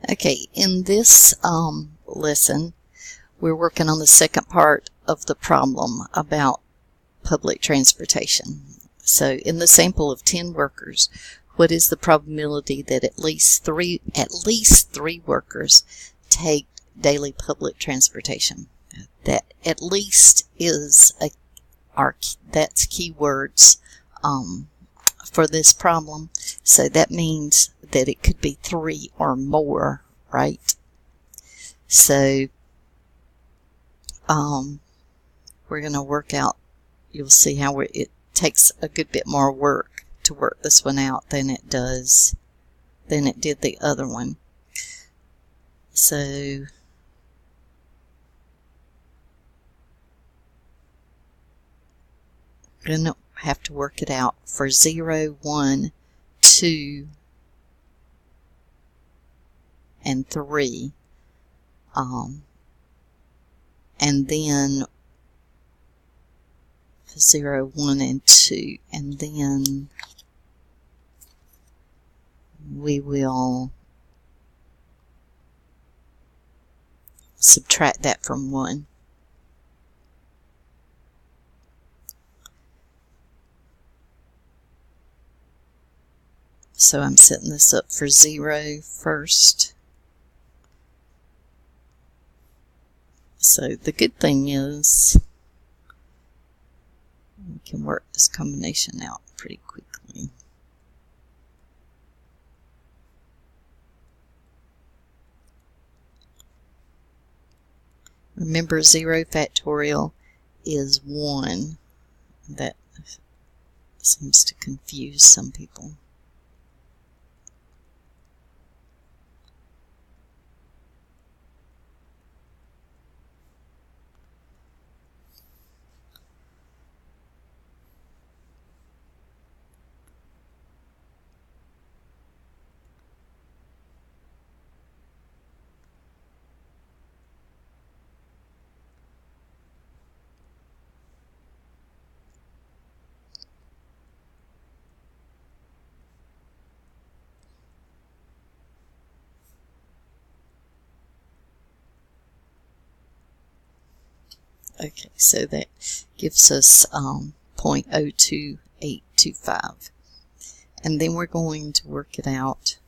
Okay, in this lesson, we're working on the second part of the problem about public transportation. So in the sample of 10 workers, what is the probability that at least three workers take daily public transportation? That at least is that's keywords for this problem. So that means that it could be 3 or more, right? So we're going to work out, you'll see how it takes a good bit more work to work this one out than it did the other one. So we're going to have to work it out for 0, 1, 2, and 3. And then 0, 1, and 2. And then we will subtract that from 1. So I'm setting this up for 0 first. So the good thing is we can work this combination out pretty quickly. Remember, 0 factorial is 1. That seems to confuse some people. Okay, so that gives us 0.02825. And then we're going to work it out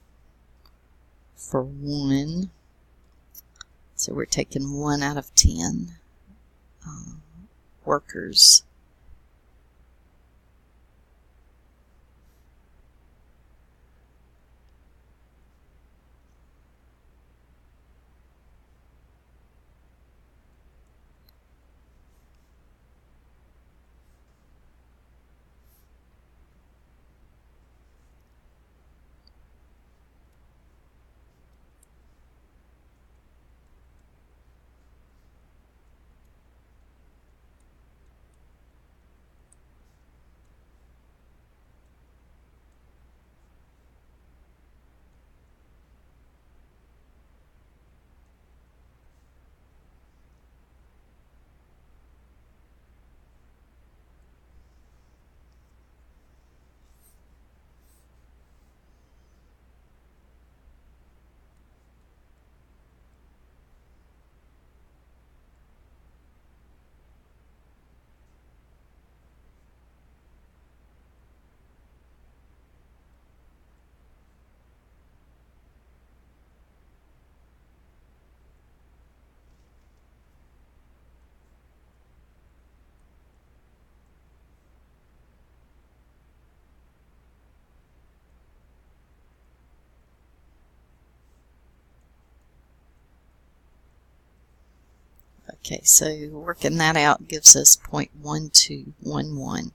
for 1. So we're taking 1 out of 10 workers. Okay, so working that out gives us 0.1211.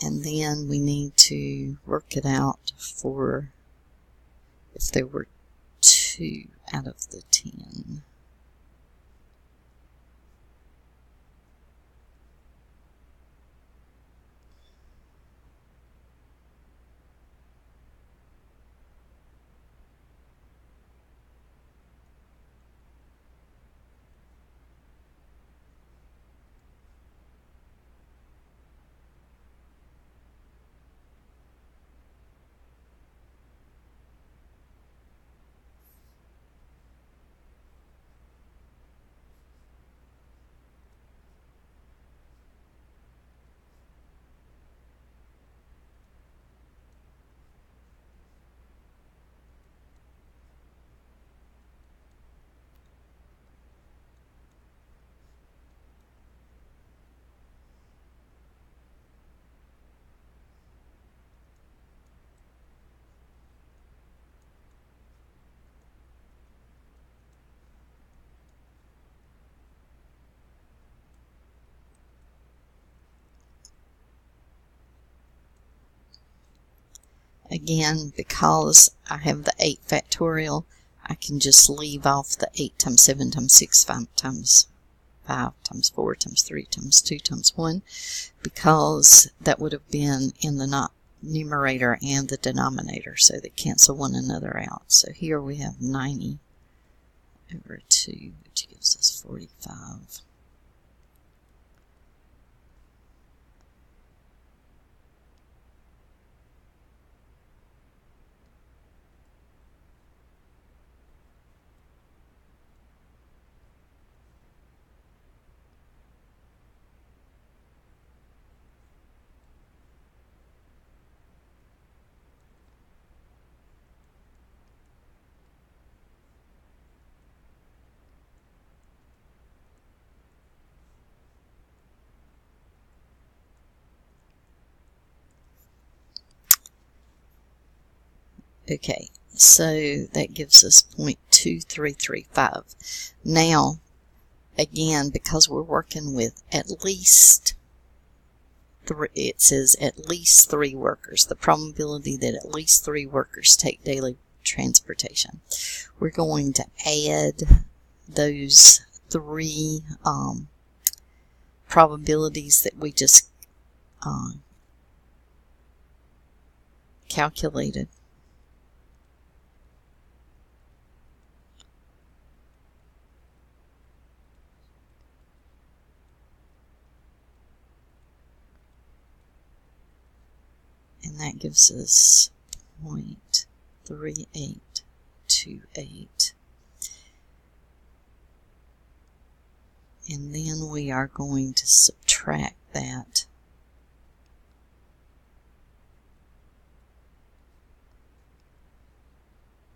And then we need to work it out for if there were 2 out of the 10. again, because I have the 8 factorial, I can just leave off the 8 times 7 times 6 5 times 5 times 4 times 3 times 2 times 1, because that would have been in the numerator and the denominator, so they cancel one another out. So here we have 90 over 2, which gives us 45. Okay, so that gives us 0.2335. Now, again, because we're working with at least 3, it says at least 3 workers, the probability that at least 3 workers take daily transportation. We're going to add those 3 probabilities that we just calculated. And that gives us 0.3828. And then we are going to subtract that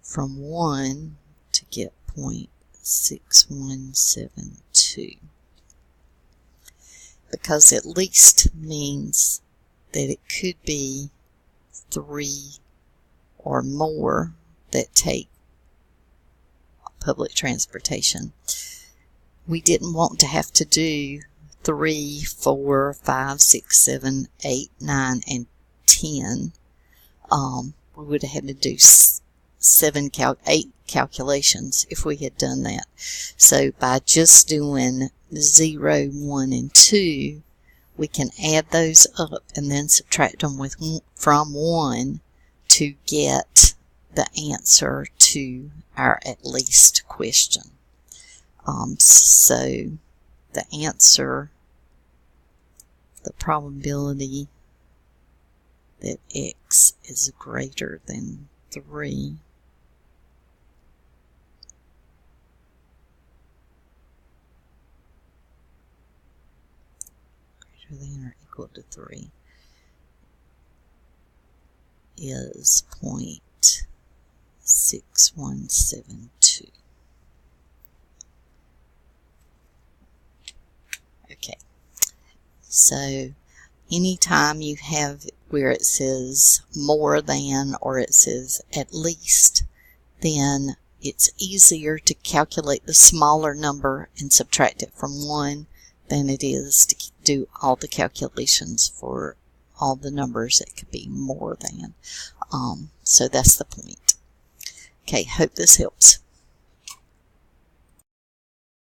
from 1 to get 0.6172. Because at least means that it could be 3 or more that take public transportation. We didn't want to have to do 3, 4, 5, 6, 7, 8, 9, and 10. We would have had to do 8 calculations if we had done that. So by just doing 0, 1, and 2, we can add those up and then subtract them from 1 to get the answer to our at least question. So the answer, the probability that x is greater than 3 greater than or equal to 3 is 0.6172. Okay, so anytime you have where it says more than or it says at least, then it's easier to calculate the smaller number and subtract it from 1 than it is to do all the calculations for all the numbers that could be more than. So that's the point. Okay, hope this helps.